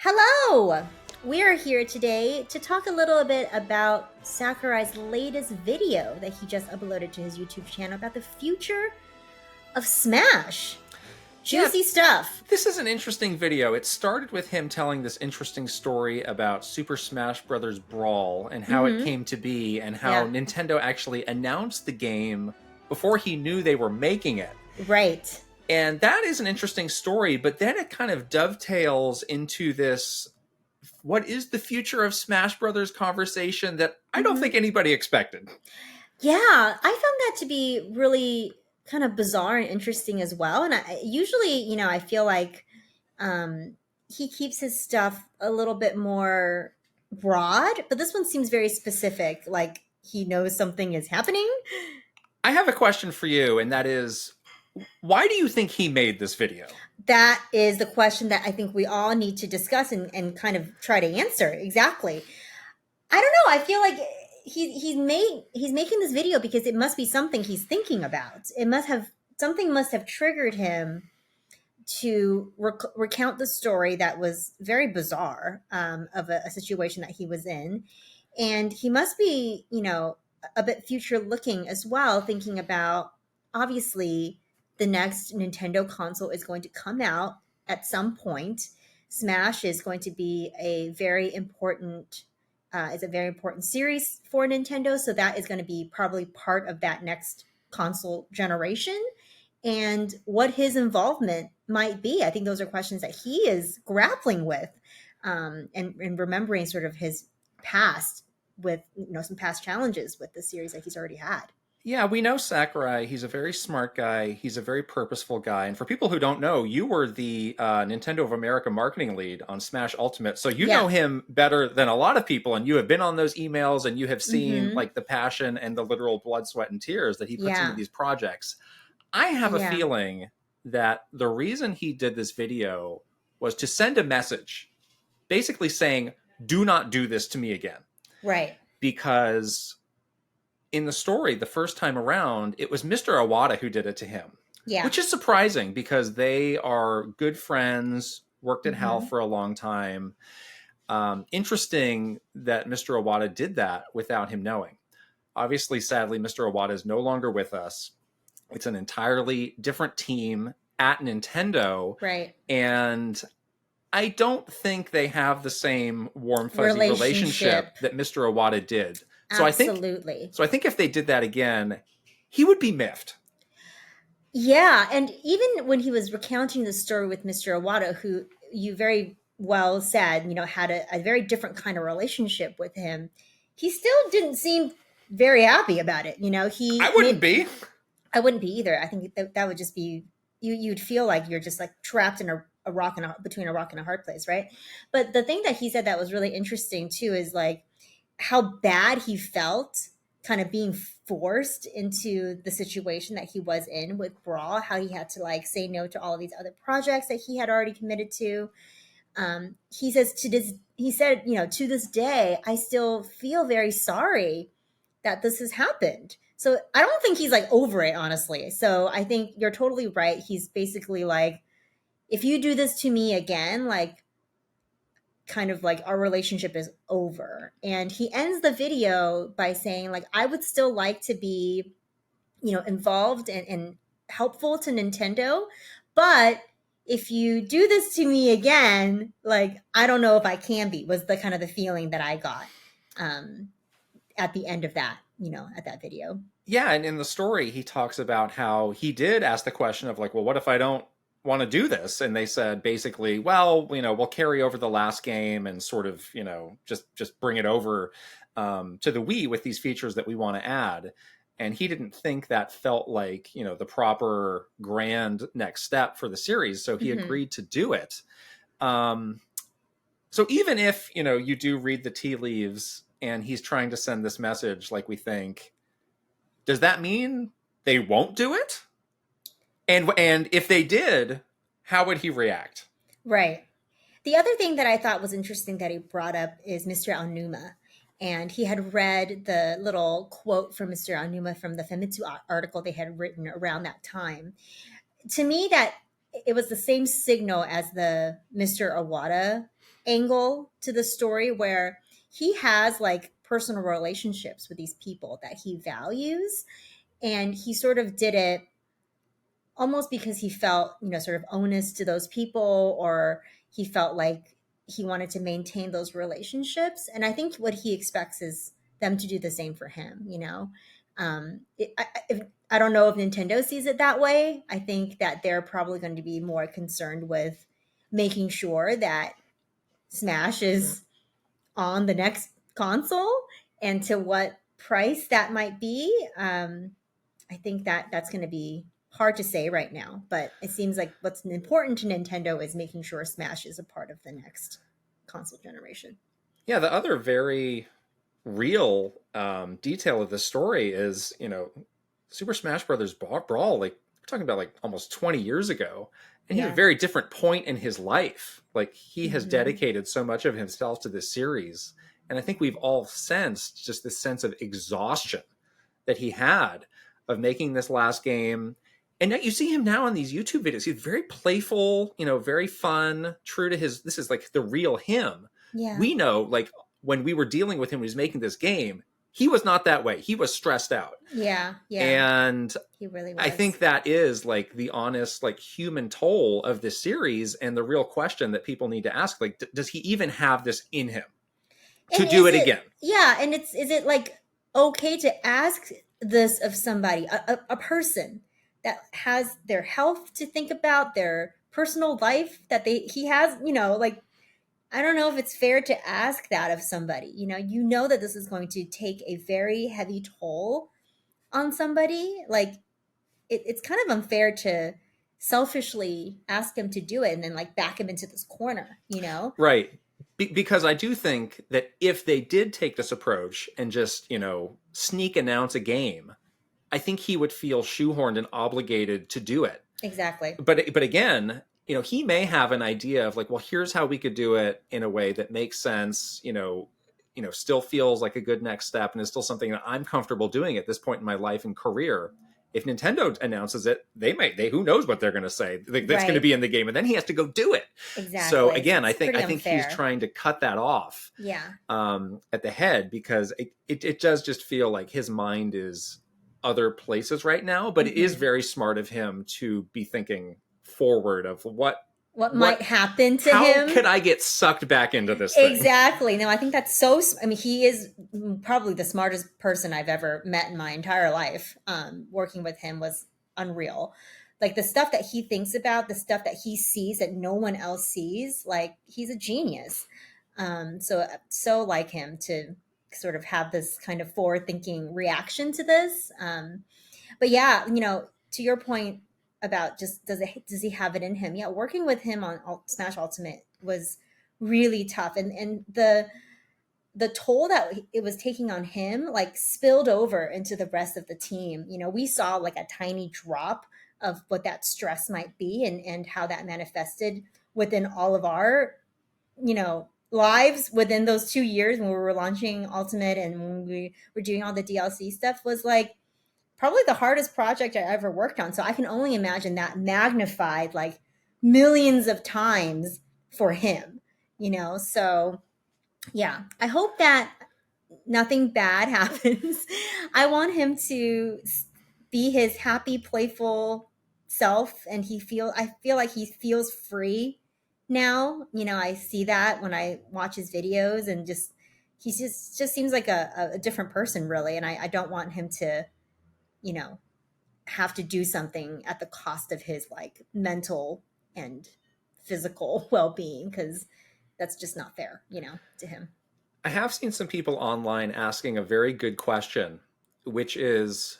Hello! We are here today to talk a little bit about Sakurai's latest video that he just uploaded to his YouTube channel about the future of Smash. Juicy stuff. This is an interesting video. It started with him telling this interesting story about Super Smash Bros. Brawl and how it came to be and how Nintendo actually announced the game before he knew they were making it. Right. And that is an interesting story, but then it kind of dovetails into this what is the future of Smash Brothers conversation that I don't think anybody expected. Yeah, I found that to be really kind of bizarre and interesting as well. And usually, I feel like he keeps his stuff a little bit more broad, but this one seems very specific, like he knows something is happening. I have a question for you, and that is, why do you think he made this video? That is the question that I think we all need to discuss and kind of try to answer. Exactly. I don't know. I feel like he's making this video because it must be something he's thinking about. Something must have triggered him to recount the story that was very bizarre of a situation that he was in. And he must be, a bit future looking as well, thinking about, obviously, the next Nintendo console is going to come out at some point. Smash is going to be a very important series for Nintendo, so that is going to be probably part of that next console generation. And what his involvement might be, I think those are questions that he is grappling with, and remembering sort of his past with some past challenges with the series that he's already had. Yeah, we know Sakurai. He's a very smart guy. He's a very purposeful guy. And for people who don't know, you were the Nintendo of America marketing lead on Smash Ultimate. So you know him better than a lot of people. And you have been on those emails and you have seen like the passion and the literal blood, sweat, and tears that he puts into these projects. I have a feeling that the reason he did this video was to send a message basically saying, do not do this to me again. Right. Because in the story, the first time around, it was Mr. Iwata who did it to him. Yeah. Which is surprising because they are good friends, worked at HAL for a long time. Interesting that Mr. Iwata did that without him knowing. Obviously, sadly, Mr. Iwata is no longer with us. It's an entirely different team at Nintendo. Right. And I don't think they have the same warm, fuzzy relationship that Mr. Iwata did. So Absolutely. I think if they did that again, he would be miffed. Yeah, and even when he was recounting the story with Mr. Iwata, who you very well said, had a very different kind of relationship with him, he still didn't seem very happy about it. I wouldn't be. I wouldn't be either. I think that would just be you'd feel like you're just like trapped in a rock and between a rock and a hard place, right? But the thing that he said that was really interesting too is like how bad he felt kind of being forced into the situation that he was in with Brawl, how he had to like say no to all of these other projects that he had already committed to. He said, to this day, I still feel very sorry that this has happened. So I don't think he's like over it, honestly. So I think you're totally right. He's basically like, if you do this to me again, like, kind of like our relationship is over. And he ends the video by saying like, I would still like to be, involved and helpful to Nintendo. But if you do this to me again, like, I don't know if I can be, was the kind of the feeling that I got at the end of that, at that video. Yeah. And in the story, he talks about how he did ask the question of like, well, what if I don't want to do this? And they said basically, well, we'll carry over the last game and sort of, just bring it over to the Wii with these features that we want to add. And he didn't think that felt like, the proper grand next step for the series. So he agreed to do it. So even if, you do read the tea leaves and he's trying to send this message, like we think, does that mean they won't do it? And if they did, how would he react? Right. The other thing that I thought was interesting that he brought up is Mr. Aonuma. And he had read the little quote from Mr. Aonuma from the Famitsu article they had written around that time. To me, that it was the same signal as the Mr. Iwata angle to the story where he has like personal relationships with these people that he values, and he sort of did it almost because he felt, sort of onus to those people, or he felt like he wanted to maintain those relationships. And I think what he expects is them to do the same for him. I don't know if Nintendo sees it that way. I think that they're probably going to be more concerned with making sure that Smash is on the next console, and to what price that might be. I think that that's going to be hard to say right now, but it seems like what's important to Nintendo is making sure Smash is a part of the next console generation. Yeah, the other very real detail of the story is, Super Smash Brothers Brawl, like we're talking about like almost 20 years ago, and he's at a very different point in his life. Like he has dedicated so much of himself to this series, and I think we've all sensed just this sense of exhaustion that he had of making this last game. And yet you see him now in these YouTube videos. He's very playful, very fun, true to this is like the real him. Yeah. We know, like, when we were dealing with him when he was making this game, he was not that way. He was stressed out. Yeah. And he really was. I think that is like the honest, like, human toll of this series, and the real question that people need to ask, like, does he even have this in him to do it again? Yeah. And is it like okay to ask this of somebody, a person that has their health to think about, their personal life that he has, like, I don't know if it's fair to ask that of somebody. That this is going to take a very heavy toll on somebody. Like, it's kind of unfair to selfishly ask him to do it and then like back him into this corner, Right. Because I do think that if they did take this approach and just, sneak announce a game, I think he would feel shoehorned and obligated to do it. Exactly. But again, he may have an idea of like, well, here's how we could do it in a way that makes sense, still feels like a good next step, and is still something that I'm comfortable doing at this point in my life and career. If Nintendo announces it, who knows what they're going to say that's going to be in the game, and then he has to go do it. Exactly. So again, it's I think he's trying to cut that off. Yeah. At the head, because it does just feel like his mind is other places right now, but it is very smart of him to be thinking forward of what might happen to him. How could I get sucked back into this thing? Exactly. No, I think that's he is probably the smartest person I've ever met in my entire life. Working with him was unreal. Like the stuff that he thinks about, the stuff that he sees that no one else sees, like he's a genius. So like him to sort of have this kind of forward-thinking reaction to this. But yeah, to your point about just does he have it in him? Yeah, working with him on Smash Ultimate was really tough, and the toll that it was taking on him like spilled over into the rest of the team. We saw like a tiny drop of what that stress might be, and how that manifested within all of our lives within those 2 years when we were launching Ultimate and when we were doing all the DLC stuff. Was like probably the hardest project I ever worked on. So I can only imagine that magnified like millions of times for him, So yeah, I hope that nothing bad happens. I want him to be his happy, playful self, and I feel like he feels free now. I see that when I watch his videos, and he just seems like a different person, really. And I don't want him to have to do something at the cost of his like mental and physical well-being, because that's just not fair, to him. I have seen some people online asking a very good question, which is,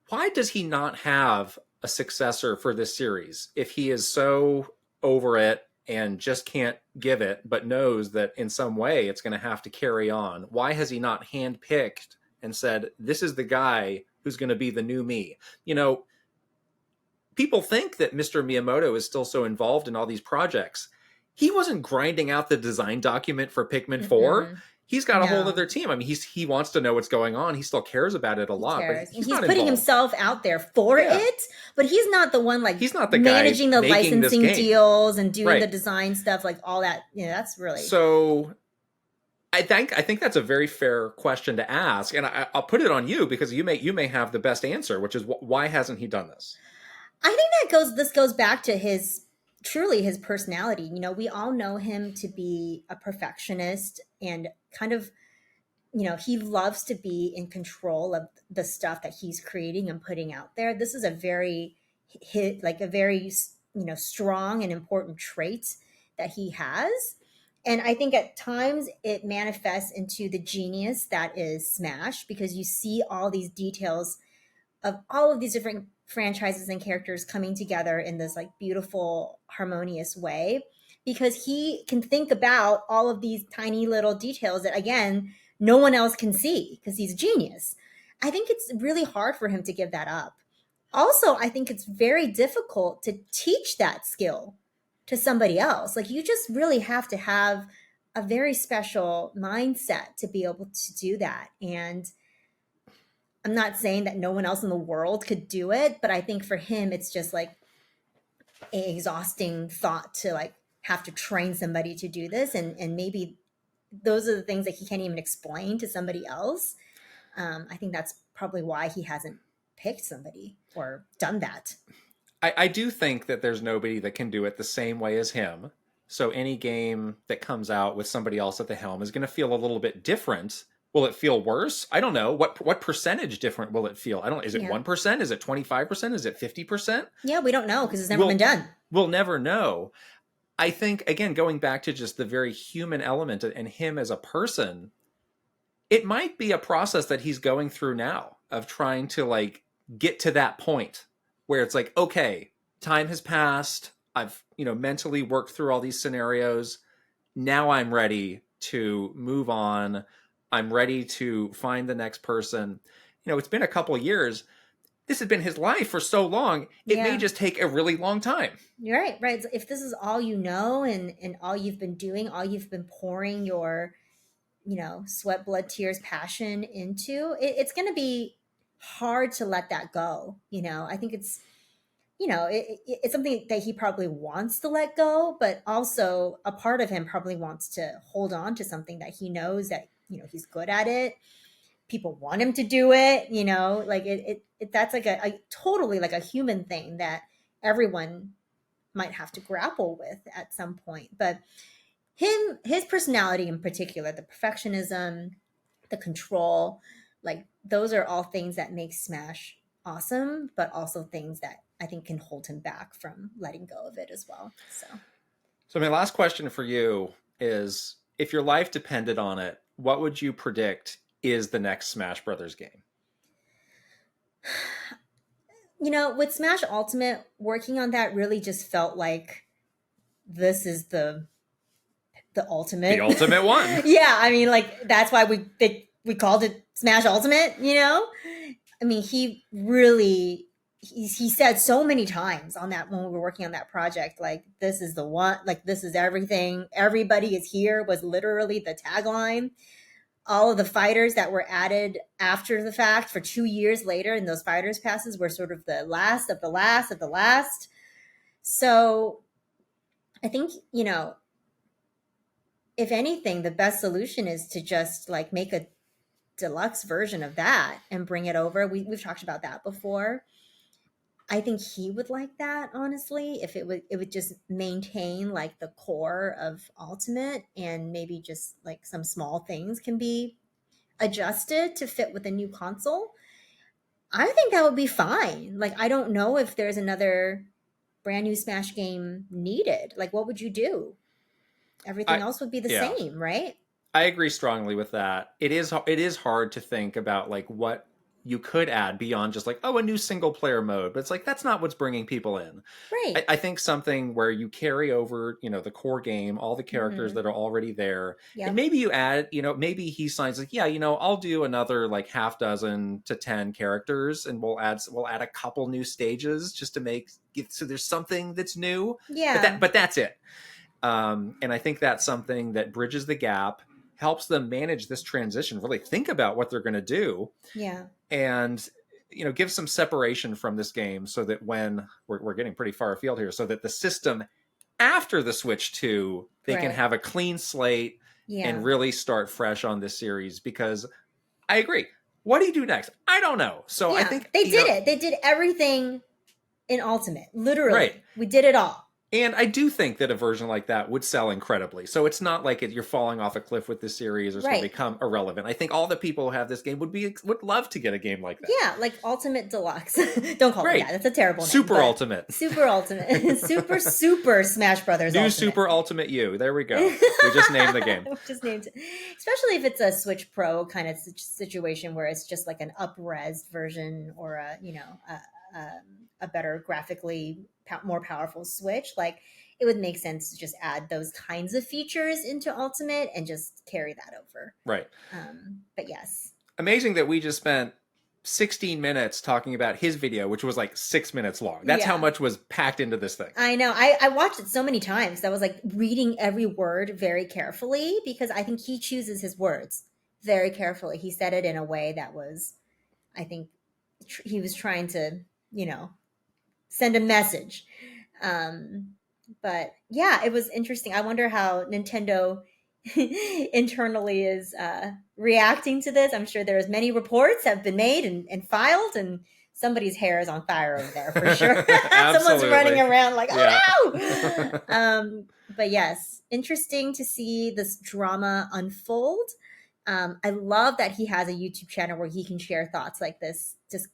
why does he not have a successor for this series if he is so over it and just can't give it, but knows that in some way it's going to have to carry on? Why has he not handpicked and said, this is the guy who's going to be the new me? People think that Mr. Miyamoto is still so involved in all these projects. He wasn't grinding out the design document for Pikmin 4. he's got a whole No. other team. I mean, he wants to know what's going on. He still cares about it a He lot, but cares. And he's he's not putting involved. himself out there for Yeah. it, but he's not the one like He's not the guy managing the making this licensing game. deals and doing the Right. design stuff, like all that. That's really So I think that's a very fair question to ask, and I'll put it on you because you may have the best answer, which is why hasn't he done this? I think this goes back to his truly his personality. We all know him to be a perfectionist and kind of, he loves to be in control of the stuff that he's creating and putting out there. This is a very like a very, strong and important trait that he has. And I think at times it manifests into the genius that is Smash, because you see all these details of all of these different franchises and characters coming together in this like beautiful, harmonious way, because he can think about all of these tiny little details that, again, no one else can see because he's a genius. I think it's really hard for him to give that up. Also, I think it's very difficult to teach that skill to somebody else. Like, you just really have to have a very special mindset to be able to do that. And I'm not saying that no one else in the world could do it, but I think for him, it's just like an exhausting thought to like have to train somebody to do this. And maybe those are the things that he can't even explain to somebody else. I think that's probably why he hasn't picked somebody or done that. I do think that there's nobody that can do it the same way as him. So any game that comes out with somebody else at the helm is going to feel a little bit different. Will it feel worse? I don't know. What percentage different will it feel? I don't. Is it 1%? Is it 25%? Is it 50%? Yeah, we don't know because it's never been done. We'll never know. I think, again, going back to just the very human element and him as a person, it might be a process that he's going through now of trying to like get to that point where it's like, okay, time has passed. I've, mentally worked through all these scenarios. Now I'm ready to move on. I'm ready to find the next person. It's been a couple of years. This has been his life for so long. It may just take a really long time. You're right. Right. If this is all you know and all you've been doing, all you've been pouring your, sweat, blood, tears, passion into, it's going to be hard to let that go. I think it's, it's something that he probably wants to let go, but also a part of him probably wants to hold on to something that he knows that, he's good at it. People want him to do it, like that's like a totally like a human thing that everyone might have to grapple with at some point. But his personality in particular, the perfectionism, the control, like those are all things that make Smash awesome, but also things that I think can hold him back from letting go of it as well. So my last question for you is, if your life depended on it, what would you predict is the next Smash Brothers game? With Smash Ultimate, working on that really just felt like this is the ultimate. The ultimate one. Yeah, I mean, like that's why we called it Smash Ultimate, I mean, he really he said so many times on that when we were working on that project, like this is the one, like this is everything. Everybody is here was literally the tagline. All of the fighters that were added after the fact for 2 years later, and those fighters passes were sort of the last of the last of the last. So I think, if anything, the best solution is to just like make a deluxe version of that and bring it over. We've talked about that before. I think he would like that, honestly, if it would just maintain like the core of Ultimate, and maybe just like some small things can be adjusted to fit with a new console. I think that would be fine. Like, I don't know if there's another brand new Smash game needed. Like, what would you do? Everything else would be the same, right? I agree strongly with that. It is hard to think about like what you could add beyond just like, a new single player mode, but it's like that's not what's bringing people in. Right. I think something where you carry over the core game, all the characters that are already there. Yep. And maybe you add, maybe he signs like, I'll do another like half dozen to 10 characters, and we'll add a couple new stages just to make it so there's something that's new. But that's it. And I think that's something that bridges the gap. helps them manage this transition, really think about what they're going to do, Yeah. and give some separation from this game, so that when we're getting pretty far afield here, so that the system after the Switch 2, they can Right. have a clean slate Yeah. and really start fresh on this series. Because I agree. What do you do next? I don't know. So I Yeah. think They did it. They did everything in Ultimate. Literally. Right. We did it all. And I do think that a version like that would sell incredibly. So it's not like you're falling off a cliff with this series, or it's going to Right. become irrelevant. I think all the people who have this game would love to get a game like that. Yeah, like Ultimate Deluxe. Don't call it Right. that. That's a terrible name. Super but Ultimate. Super Ultimate. Super Smash Brothers New Ultimate. Super Ultimate U. There we go. We just named the game. We just named it. Especially if it's a Switch Pro kind of situation where it's just like an up-res version, or a better graphically more powerful Switch. Like, it would make sense to just add those kinds of features into Ultimate and just carry that over. Right. But yes. Amazing that we just spent 16 minutes talking about his video, which was like 6 minutes long. That's how much was packed into this thing. I know. I watched it so many times. I was like reading every word very carefully, because I think he chooses his words very carefully. He said it in a way that was, I think, he was trying to, send a message. But yeah, it was interesting. I wonder how Nintendo internally is reacting to this. I'm sure there's many reports have been made and filed, and somebody's hair is on fire over there for sure. Someone's running around like, oh no! But yes, interesting to see this drama unfold. I love that he has a YouTube channel where he can share thoughts like this, just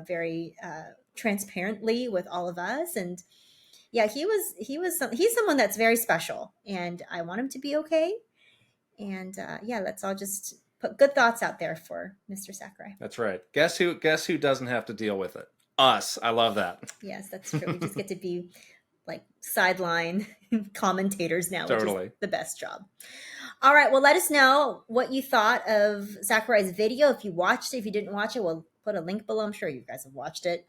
very transparently with all of us. And yeah, he's someone that's very special, and I want him to be okay. And yeah, let's all just put good thoughts out there for Mr. Sakurai. That's right. Guess who doesn't have to deal with it? Us. I love that. Yes, that's true. We just get to be like sideline commentators now, which is the best job. All right, well, let us know what you thought of Sakurai's video. If you watched it, if you didn't watch it, we'll put a link below. I'm sure you guys have watched it.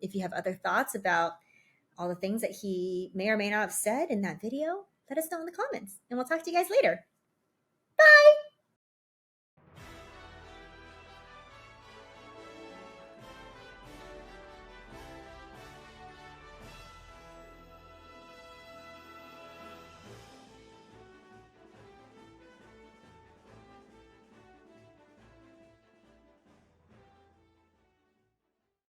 If you have other thoughts about all the things that he may or may not have said in that video, let us know in the comments, and we'll talk to you guys later. Bye!